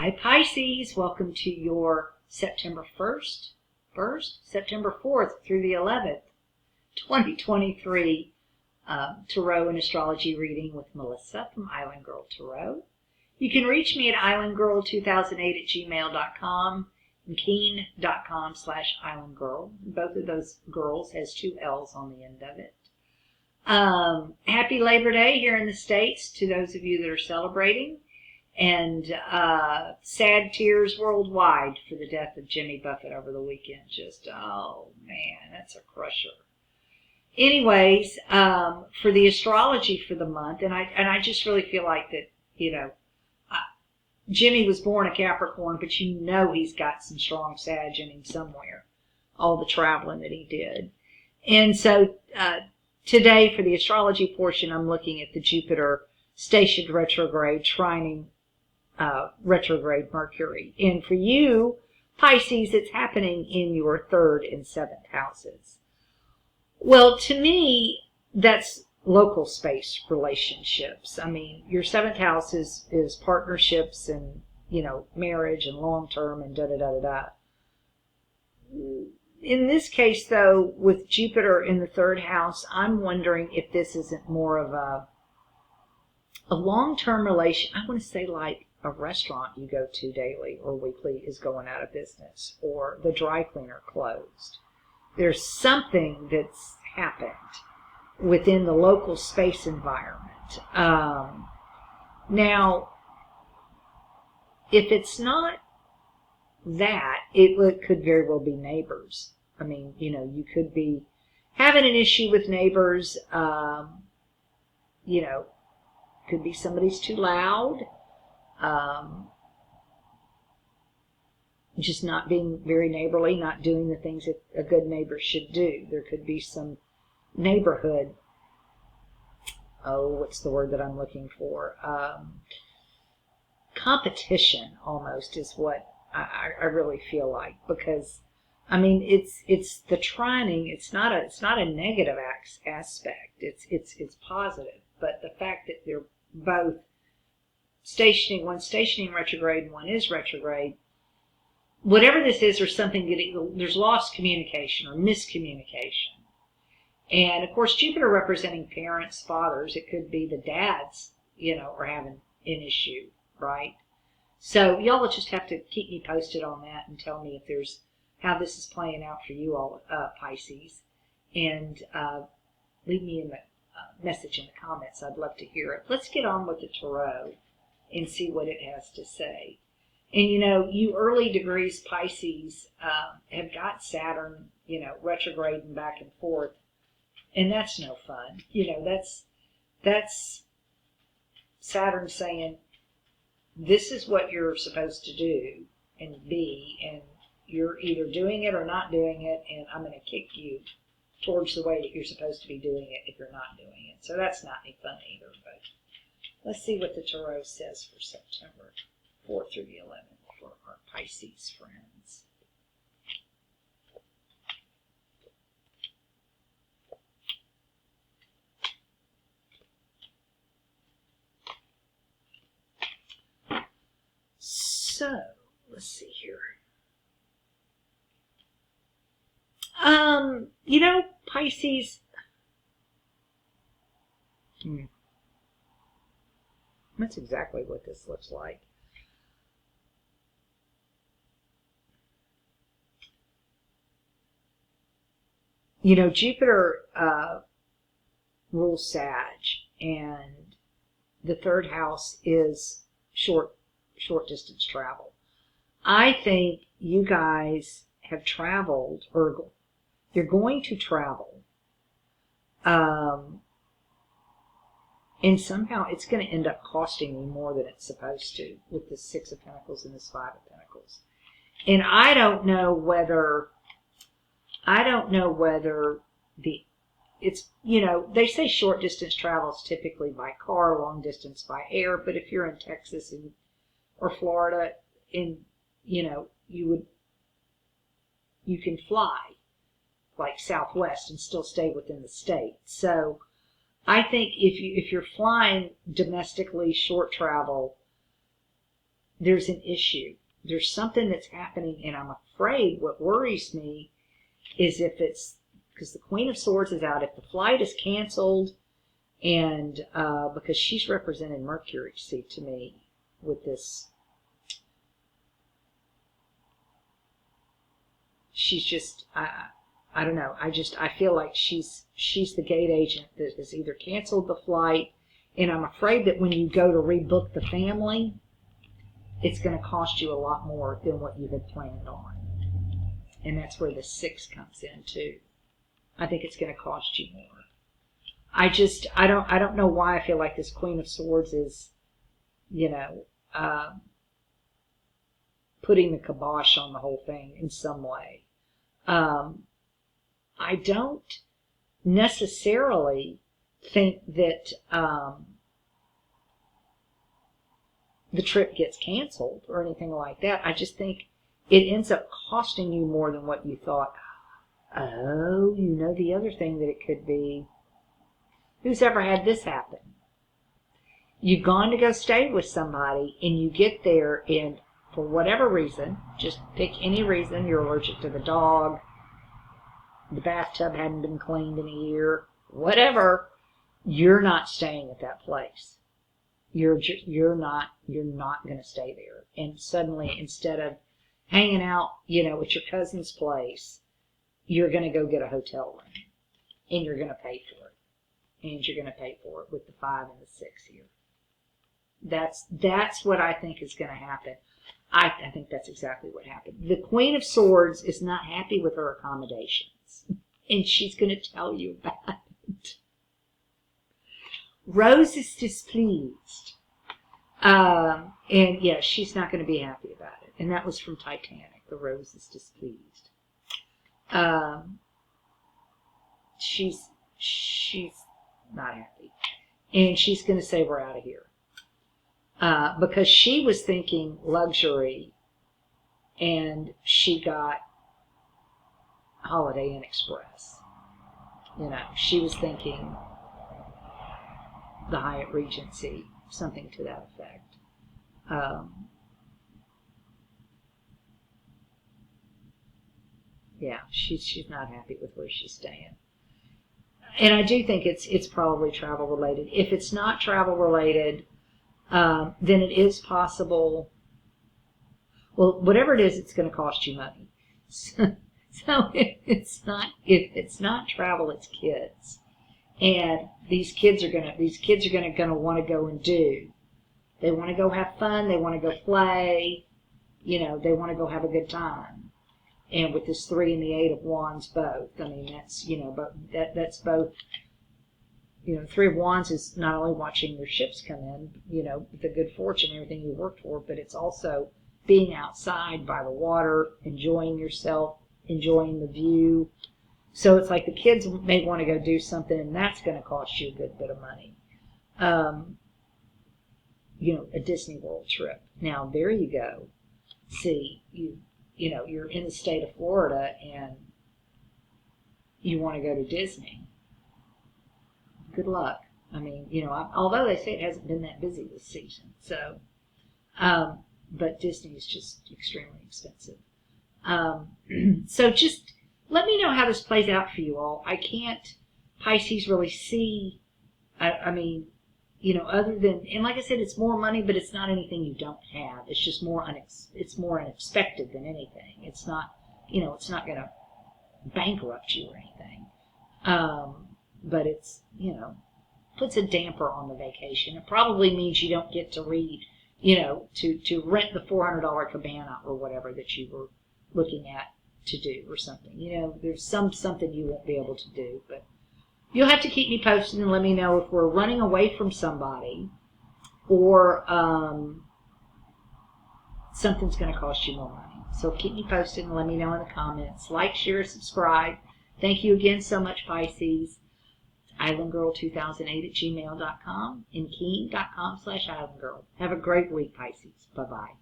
Hi Pisces, welcome to your September 4th through the 11th, 2023 Tarot and Astrology reading with Melissa from Island Girl Tarot. You can reach me at islandgirl2008@gmail.com and keen.com/islandgirl. Both of those girls has 2 L's on the end of it. Happy Labor Day here in the States to those of you that are celebrating. And sad tears worldwide for the death of Jimmy Buffett over the weekend. Just, oh man, that's a crusher. Anyways, for the astrology for the month, and I just really feel like that, Jimmy was born a Capricorn, but he's got some strong Sag in him somewhere. All the traveling that he did. And so today for the astrology portion, I'm looking at the Jupiter stationed retrograde trining retrograde Mercury. And for you, Pisces, it's happening in your 3rd and 7th houses. Well, to me, that's local space relationships. I mean, your 7th house is partnerships and, marriage and long-term and da-da-da-da-da. In this case, though, with Jupiter in the 3rd house, I'm wondering if this isn't more of a long-term relation. I want to say like a restaurant you go to daily or weekly is going out of business, or the dry cleaner closed. There's something that's happened within the local space environment. Now, if it's not that, it could very well be neighbors. I mean, you could be having an issue with neighbors, could be somebody's too loud, just not being very neighborly, not doing the things that a good neighbor should do. There could be some neighborhood, what's the word that I'm looking for? Competition almost is what I really feel like, because I mean it's the trining. It's not a negative aspect. It's positive, but the fact that they're both stationing, one's stationing retrograde and one is retrograde, whatever this is, there's there's lost communication or miscommunication. And of course, Jupiter representing parents, fathers, it could be the dads, are having an issue, right? So y'all will just have to keep me posted on that and tell me if there's how this is playing out for you all, Pisces, and leave me a message in the comments. I'd love to hear it. Let's get on with the tarot and see what it has to say. And you early degrees Pisces have got Saturn, retrograding back and forth, and that's no fun. That's Saturn saying, this is what you're supposed to do and be, and you're either doing it or not doing it, and I'm going to kick you towards the way that you're supposed to be doing it if you're not doing it. So that's not any fun either. But let's see what the tarot says for September 4th through the 11th for our Pisces friends. So, let's see here. Pisces, that's exactly what this looks like. Jupiter rules Sag, and the 3rd house is short distance travel. I think you guys have traveled, or you're going to travel, and somehow it's going to end up costing you more than it's supposed to, with the 6 of Pentacles and this 5 of Pentacles. And I don't know whether it's, they say short distance travel is typically by car, long distance by air, but if you're in Texas or Florida, you can fly like Southwest and still stay within the state. So I think if you're flying domestically short travel, there's an issue. There's something that's happening, and I'm afraid what worries me is if it's, because the Queen of Swords is out, if the flight is canceled, and because she's represented Mercury, see, to me, with this, she's just, I don't know, I feel like she's the gate agent that has either canceled the flight, and I'm afraid that when you go to rebook the family, it's going to cost you a lot more than what you had planned on. And that's where the 6 comes in too. I think it's going to cost you more. I don't know why I feel like this Queen of Swords is, putting the kibosh on the whole thing in some way. I don't necessarily think that the trip gets canceled or anything like that. I just think it ends up costing you more than what you thought. Oh, the other thing that it could be, who's ever had this happen? You've gone to go stay with somebody, and you get there, and for whatever reason, just pick any reason, you're allergic to the dog, the bathtub hadn't been cleaned in a year, whatever, you're not staying at that place. You're not going to stay there. And suddenly, instead of hanging out, at your cousin's place, you're going to go get a hotel room, and you're going to pay for it. And you're going to pay for it with the 5 and the 6 here. That's what I think is going to happen. I think that's exactly what happened. The Queen of Swords is not happy with her accommodations, and she's going to tell you about it. Rose is displeased. And yeah, she's not going to be happy about it. And that was from Titanic. The Rose is displeased. She's not happy. And she's going to say, we're out of here. Because she was thinking luxury, and she got Holiday Inn Express. She was thinking the Hyatt Regency, something to that effect. Yeah, she's not happy with where she's staying. And I do think it's probably travel related. If it's not travel related, then it is possible. Well, whatever it is, it's going to cost you money. So if it's not travel, it's kids. And these kids are going to want to go and do. They want to go have fun. They want to go play. They want to go have a good time. And with this 3 and the 8 of Wands both, I mean, that's, but that's both. 3 of Wands is not only watching your ships come in, the good fortune, everything you worked for, but it's also being outside by the water, enjoying yourself, enjoying the view. So it's like the kids may want to go do something, and that's going to cost you a good bit of money. A Disney World trip. Now, there you go. See, you're in the state of Florida, and you want to go to Disney. Good luck. I mean, although they say it hasn't been that busy this season, so, but Disney is just extremely expensive. So just let me know how this plays out for you all. I can't, Pisces, really see, I mean, other than, and like I said, it's more money, but it's not anything you don't have. It's just it's more unexpected than anything. It's not, it's not going to bankrupt you or anything. But it's, puts a damper on the vacation. It probably means you don't get to read, to rent the $400 cabana or whatever that you were looking at to do or something. There's something you won't be able to do. But you'll have to keep me posted and let me know if we're running away from somebody or something's going to cost you more money. So keep me posted and let me know in the comments. Like, share, subscribe. Thank you again so much, Pisces. islandgirl2008@gmail.com and keen.com/islandgirl. Have a great week, Pisces. Bye-bye.